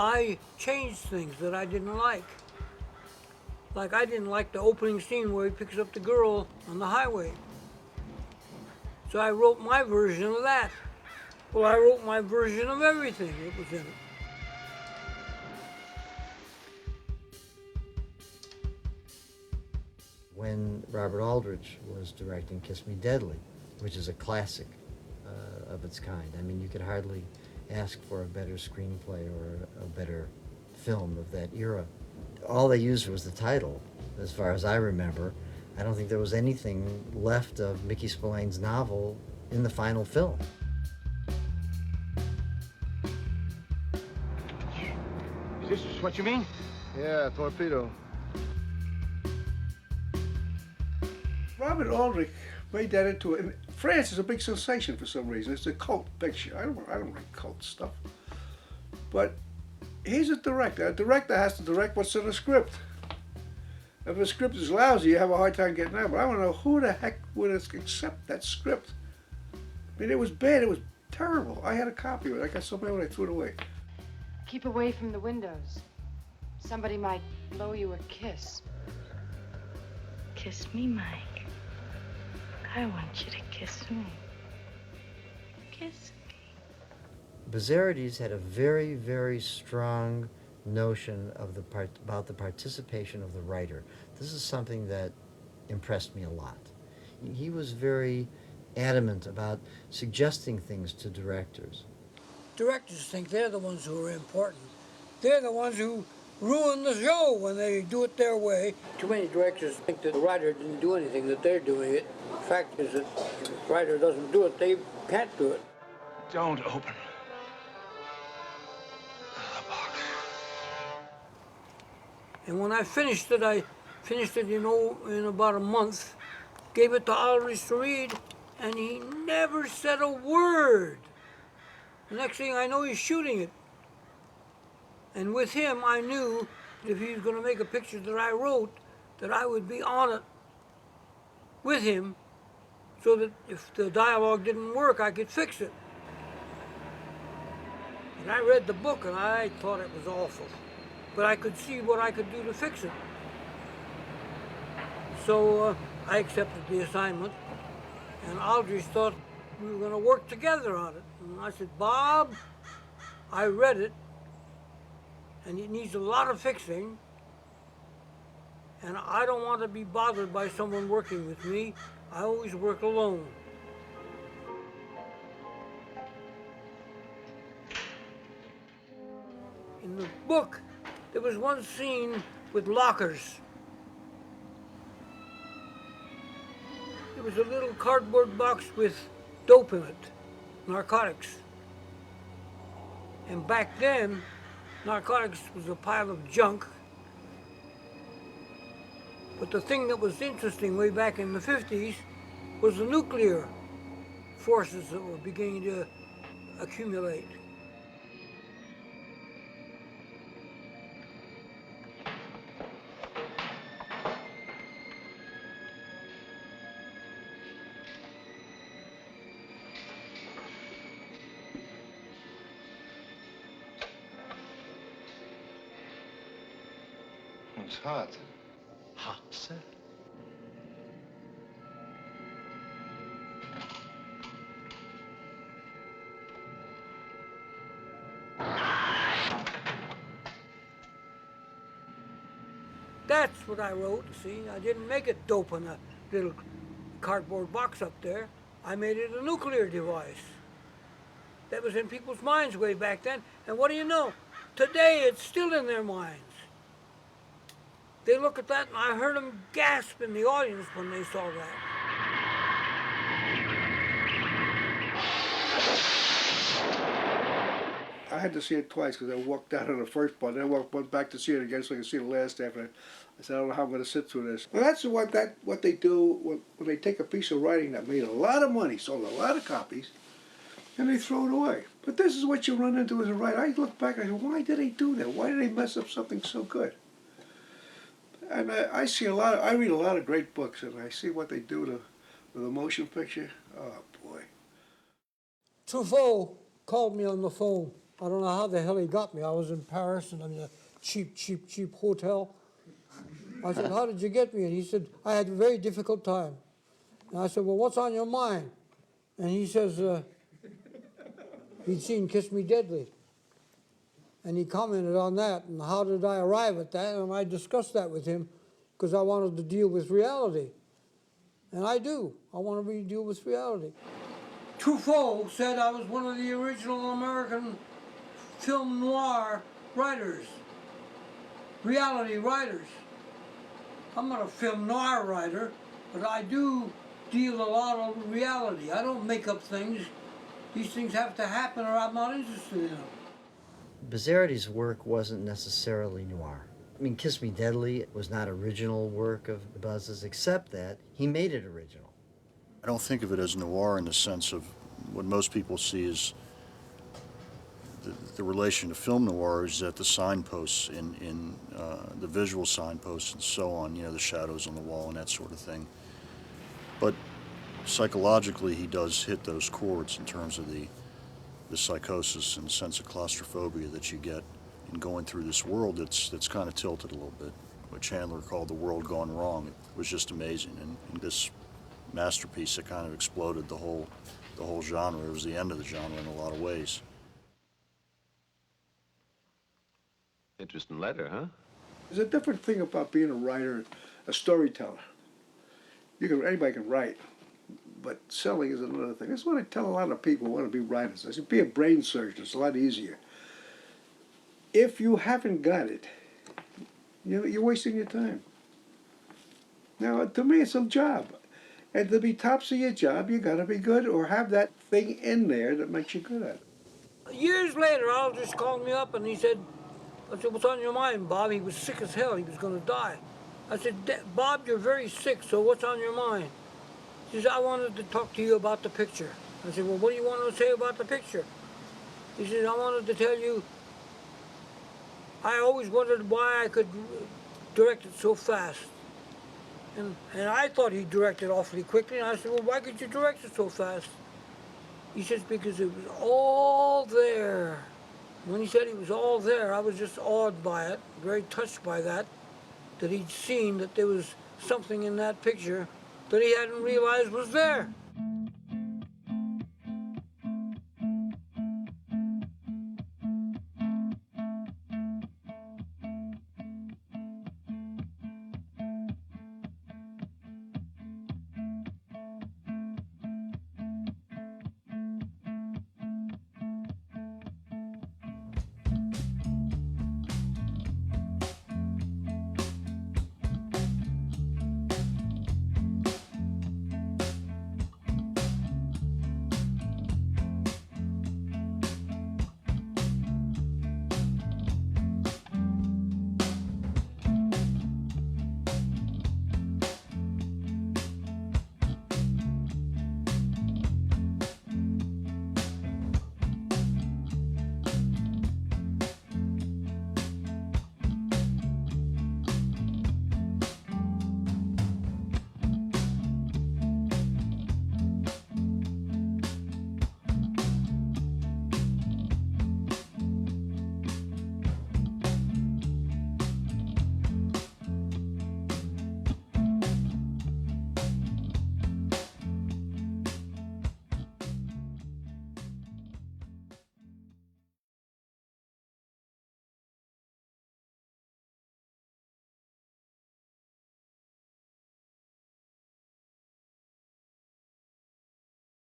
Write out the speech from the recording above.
I changed things that I didn't like. Like I didn't like the opening scene where he picks up the girl on the highway. So I wrote my version of that. Well, I wrote my version of everything that was in it. When Robert Aldrich was directing Kiss Me Deadly, which is a classic of its kind. I mean, you could hardly ask for a better screenplay or a better film of that era. All they used was the title, as far as I remember. I don't think there was anything left of Mickey Spillane's novel in the final film. Is this what you mean? Yeah, torpedo. Robert Aldrich made that into in France is a big sensation for some reason. It's a cult picture. I don't like cult stuff. But he's a director. A director has to direct what's in the script. If a script is lousy, you have a hard time getting out. But I want to know who the heck would accept that script. I mean, it was bad. It was terrible. I had a copy of it. I got so mad when I threw it away. Keep away from the windows. Somebody might blow you a kiss. Kiss me, Mike. I want you to kiss me. Kiss me. Bezzerides had a very, very strong notion of about the participation of the writer. This is something that impressed me a lot. He was very adamant about suggesting things to directors. Directors think they're the ones who are important. They're the ones who ruin the show when they do it their way. Too many directors think that the writer didn't do anything, that they're doing it. The fact is that if the writer doesn't do it, they can't do it. Don't open the box. And when I finished it in about a month, gave it to Aldrich to read, and he never said a word. The next thing I know, he's shooting it. And with him, I knew that if he was going to make a picture that I wrote, that I would be on it with him, so that if the dialogue didn't work, I could fix it. And I read the book, and I thought it was awful. But I could see what I could do to fix it. So I accepted the assignment, and Aldrich thought we were going to work together on it. And I said, Bob, I read it, and it needs a lot of fixing, and I don't want to be bothered by someone working with me. I always work alone. In the book, there was one scene with lockers. There was a little cardboard box with dope in it, narcotics. And back then, narcotics was a pile of junk. But the thing that was interesting way back in the 50s was the nuclear forces that were beginning to accumulate. It's hot. Hot, sir. That's what I wrote, see? I didn't make it dope in a little cardboard box up there. I made it a nuclear device. That was in people's minds way back then. And what do you know? Today it's still in their minds. They look at that, and I heard them gasp in the audience when they saw that. I had to see it twice because I walked out on the first part, then I went back to see it again so I could see the last half. And I said, I don't know how I'm going to sit through this. Well, that's what they do when they take a piece of writing that made a lot of money, sold a lot of copies, and they throw it away. But this is what you run into as a writer. I look back and I say, why did they do that? Why did they mess up something so good? And I read a lot of great books, and I see what they do to the motion picture. Oh, boy. Truffaut called me on the phone I don't know how the hell he got me. I was in Paris and I'm in a cheap hotel. I said, how did you get me? And he said, I had a very difficult time. And I said, well, what's on your mind? And he says, he'd seen Kiss Me Deadly. And he commented on that, and how did I arrive at that? And I discussed that with him because I wanted to deal with reality. And I do. I want to deal with reality. Truffaut said I was one of the original American film noir writers, reality writers. I'm not a film noir writer, but I do deal a lot of reality. I don't make up things. These things have to happen or I'm not interested in them. Bezzerides' work wasn't necessarily noir. I mean, Kiss Me Deadly was not original work of Buzz's, except that he made it original. I don't think of it as noir in the sense of what most people see as the relation to film noir is that the signposts in the visual signposts and so on, you know, the shadows on the wall and that sort of thing. But psychologically, he does hit those chords in terms of the psychosis and sense of claustrophobia that you get in going through this world that's kind of tilted a little bit. What Chandler called the world gone wrong. It was just amazing, and this masterpiece that kind of exploded the whole genre. It was the end of the genre in a lot of ways. Interesting letter, huh? There's a different thing about being a writer, a storyteller. Anybody can write, but selling is another thing. That's what I tell a lot of people who want to be writers. I said, be a brain surgeon. It's a lot easier. If you haven't got it, you're wasting your time. Now, to me, it's a job. And to be tops of your job, you got to be good or have that thing in there that makes you good at it. Years later, Al just called me up and he said, I said, what's on your mind, Bob? He was sick as hell. He was going to die. I said, Bob, you're very sick, so what's on your mind? He says, I wanted to talk to you about the picture. I said, well, what do you want to say about the picture? He says, I wanted to tell you, I always wondered why I could direct it so fast. And I thought he directed awfully quickly, and I said, well, why could you direct it so fast? He says, because it was all there. When he said it was all there, I was just awed by it, very touched by that he'd seen that there was something in that picture that he hadn't realized was there.